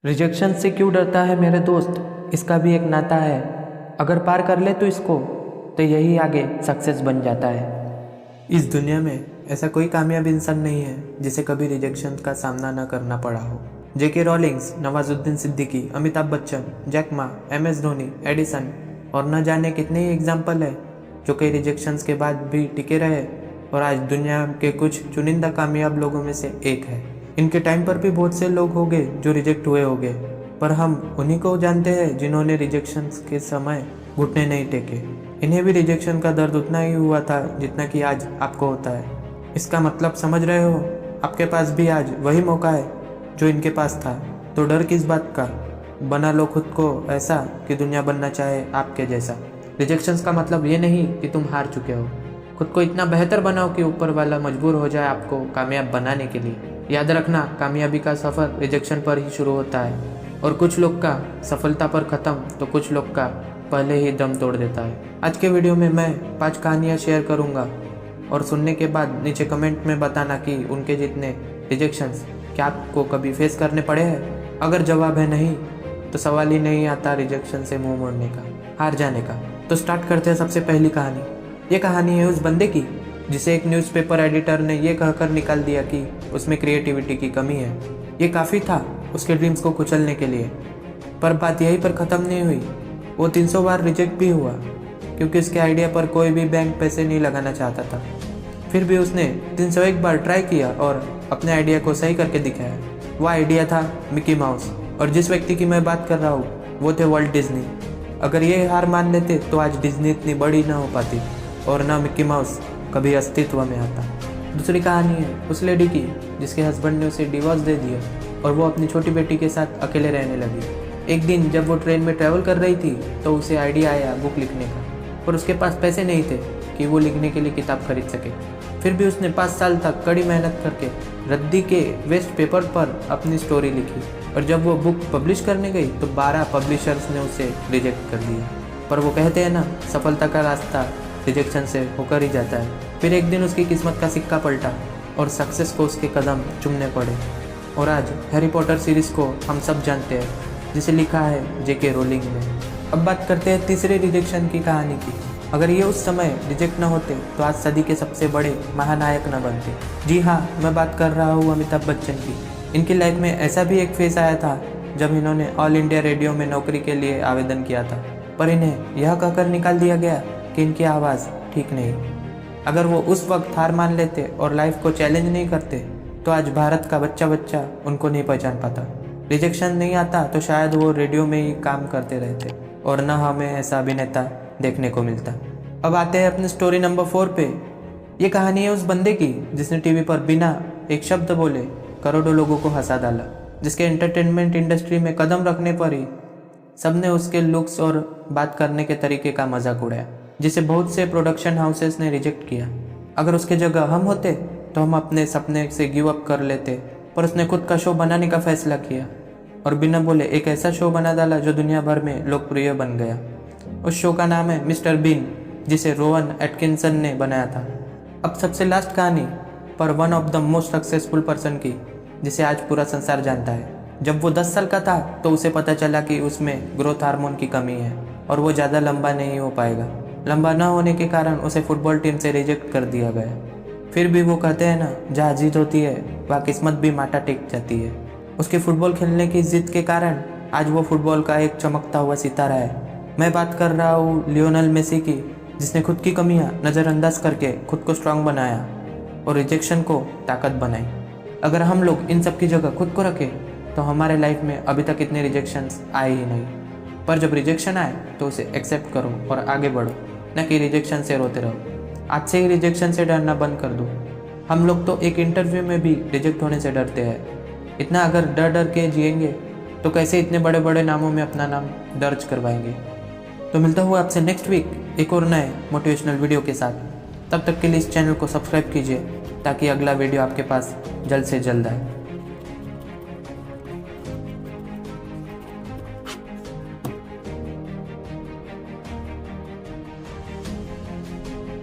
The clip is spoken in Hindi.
रिजेक्शन से क्यों डरता है मेरे दोस्त, इसका भी एक नाता है। अगर पार कर ले तो इसको, तो यही आगे सक्सेस बन जाता है। इस दुनिया में ऐसा कोई कामयाब इंसान नहीं है जिसे कभी रिजेक्शन का सामना न करना पड़ा हो। J K Rowlings, Nawazuddin Siddiqui, Amitabh Bachchan, Jack Ma, MS Dhoni, Edison और न जाने कितने ही एग्जाम्पल है जो कई रिजेक्शंस के बाद भी टिके रहे और आज दुनिया के कुछ चुनिंदा कामयाब लोगों में से एक है। इनके टाइम पर भी बहुत से लोग होंगे जो रिजेक्ट हुए होंगे, पर हम उन्हीं को जानते हैं जिन्होंने रिजेक्शन के समय घुटने नहीं टेके। इन्हें भी रिजेक्शन का दर्द उतना ही हुआ था जितना कि आज आपको होता है। इसका मतलब समझ रहे हो? आपके पास भी आज वही मौका है जो इनके पास था, तो डर किस बात का। बना लो खुद को ऐसा कि दुनिया बनना चाहे आपके जैसा। रिजेक्शंस का मतलब ये नहीं कि तुम हार चुके हो। खुद को इतना बेहतर बनाओ कि ऊपर वाला मजबूर हो जाए आपको कामयाब बनाने के लिए। याद रखना, कामयाबी का सफ़र रिजेक्शन पर ही शुरू होता है और कुछ लोग का सफलता पर ख़त्म तो कुछ लोग का पहले ही दम तोड़ देता है। आज के वीडियो में मैं 5 कहानियाँ शेयर करूँगा और सुनने के बाद नीचे कमेंट में बताना कि उनके जितने रिजेक्शंस क्या आपको कभी फेस करने पड़े हैं। अगर जवाब है नहीं तो सवाल ही नहीं आता रिजेक्शन से मुंह मोड़ने का, हार जाने का। तो स्टार्ट करते हैं सबसे पहली कहानी। ये कहानी है उस बंदे की जिसे एक न्यूज़पेपर एडिटर ने ये कहकर निकाल दिया कि उसमें क्रिएटिविटी की कमी है। ये काफ़ी था उसके ड्रीम्स को कुचलने के लिए। पर बात यहीं पर ख़त्म नहीं हुई। वो 300 बार रिजेक्ट भी हुआ क्योंकि उसके आइडिया पर कोई भी बैंक पैसे नहीं लगाना चाहता था। फिर भी उसने 301 बार ट्राई किया और अपने आइडिया को सही करके दिखाया। वह आइडिया था मिकी माउस, और जिस व्यक्ति की मैं बात कर रहा हूँ वो थे वर्ल्ट डिज्नी। अगर ये हार मान लेते तो आज डिज्नी इतनी बड़ी ना हो पाती और ना मिकी माउस कभी अस्तित्व में आता। दूसरी कहानी है उस लेडी की जिसके हस्बैंड ने उसे डिवोर्स दे दिया और वो अपनी छोटी बेटी के साथ अकेले रहने लगी। एक दिन जब वो ट्रेन में ट्रैवल कर रही थी तो उसे आइडिया आया बुक लिखने का, पर उसके पास पैसे नहीं थे कि वो लिखने के लिए किताब खरीद सके। फिर भी उसने 5 साल तक कड़ी मेहनत करके रद्दी के वेस्ट पेपर पर अपनी स्टोरी लिखी, और जब वो बुक पब्लिश करने गई तो 12 पब्लिशर्स ने उसे रिजेक्ट कर दिया। पर वो कहते हैं ना, सफलता का रास्ता रिजेक्शन से होकर ही जाता है। फिर एक दिन उसकी किस्मत का सिक्का पलटा और सक्सेस को उसके कदम चूमने पड़े, और आज हैरी पॉटर सीरीज़ को हम सब जानते हैं जिसे लिखा है जेके रोलिंग ने। अब बात करते हैं तीसरे रिजेक्शन की कहानी की। अगर ये उस समय रिजेक्ट न होते तो आज सदी के सबसे बड़े महानायक न बनते। जी हाँ, मैं बात कर रहा हूँ अमिताभ बच्चन की। इनकी लाइफ में ऐसा भी एक फेस आया था जब इन्होंने ऑल इंडिया रेडियो में नौकरी के लिए आवेदन किया था, पर इन्हें यह कहकर निकाल दिया गया कि इनकी आवाज़ ठीक नहीं। अगर वो उस वक्त हार मान लेते और लाइफ को चैलेंज नहीं करते तो आज भारत का बच्चा बच्चा उनको नहीं पहचान पाता। रिजेक्शन नहीं आता तो शायद वो रेडियो में ही काम करते रहते और न हमें ऐसा अभिनेता देखने को मिलता। अब आते हैं अपने स्टोरी नंबर 4 पे। ये कहानी है उस बंदे की जिसने टीवी पर बिना एक शब्द बोले करोड़ों लोगों को हंसा डाला, जिसके एंटरटेनमेंट इंडस्ट्री में कदम रखने पर ही सबने उसके लुक्स और बात करने के तरीके का मजाक उड़ाया, जिसे बहुत से प्रोडक्शन हाउसेस ने रिजेक्ट किया। अगर उसके जगह हम होते तो हम अपने सपने से गिव अप कर लेते, पर उसने खुद का शो बनाने का फैसला किया और बिना बोले एक ऐसा शो बना डाला जो दुनिया भर में लोकप्रिय बन गया। उस शो का नाम है मिस्टर बीन, जिसे रोवन एटकिंसन ने बनाया था। अब सबसे लास्ट कहानी पर one of the most successful person की, जिसे आज पूरा संसार जानता है। जब वो 10 साल का था तो उसे पता चला कि उसमें ग्रोथ हार्मोन की कमी है और वो ज़्यादा लंबा नहीं हो पाएगा। लंबा न होने के कारण उसे फुटबॉल टीम से रिजेक्ट कर दिया गया। फिर भी वो कहते हैं ना, जहाँ जीत होती है वहाँ किस्मत भी माथा टेक जाती है। उसके फुटबॉल खेलने की जिद के कारण आज वो फुटबॉल का एक चमकता हुआ सितारा है। मैं बात कर रहा हूँ लियोनेल मेसी की, जिसने खुद की कमियाँ नज़रअंदाज करके खुद को स्ट्रांग बनाया और रिजेक्शन को ताकत बनाई। अगर हम लोग इन सब की जगह खुद को रखें तो हमारे लाइफ में अभी तक इतने रिजेक्शंस आए ही नहीं। पर जब रिजेक्शन आए तो उसे एक्सेप्ट करो और आगे बढ़ो, न कि रिजेक्शन से रोते रहो। आज से ही रिजेक्शन से डरना बंद कर दो। हम लोग तो एक इंटरव्यू में भी रिजेक्ट होने से डरते हैं। इतना अगर डर डर के जिएंगे तो कैसे इतने बड़े बड़े नामों में अपना नाम दर्ज करवाएंगे। तो मिलता हुआ आपसे नेक्स्ट वीक एक और नए मोटिवेशनल वीडियो के साथ। तब तक के लिए इस चैनल को सब्सक्राइब कीजिए ताकि अगला वीडियो आपके पास जल्द से जल्द आए।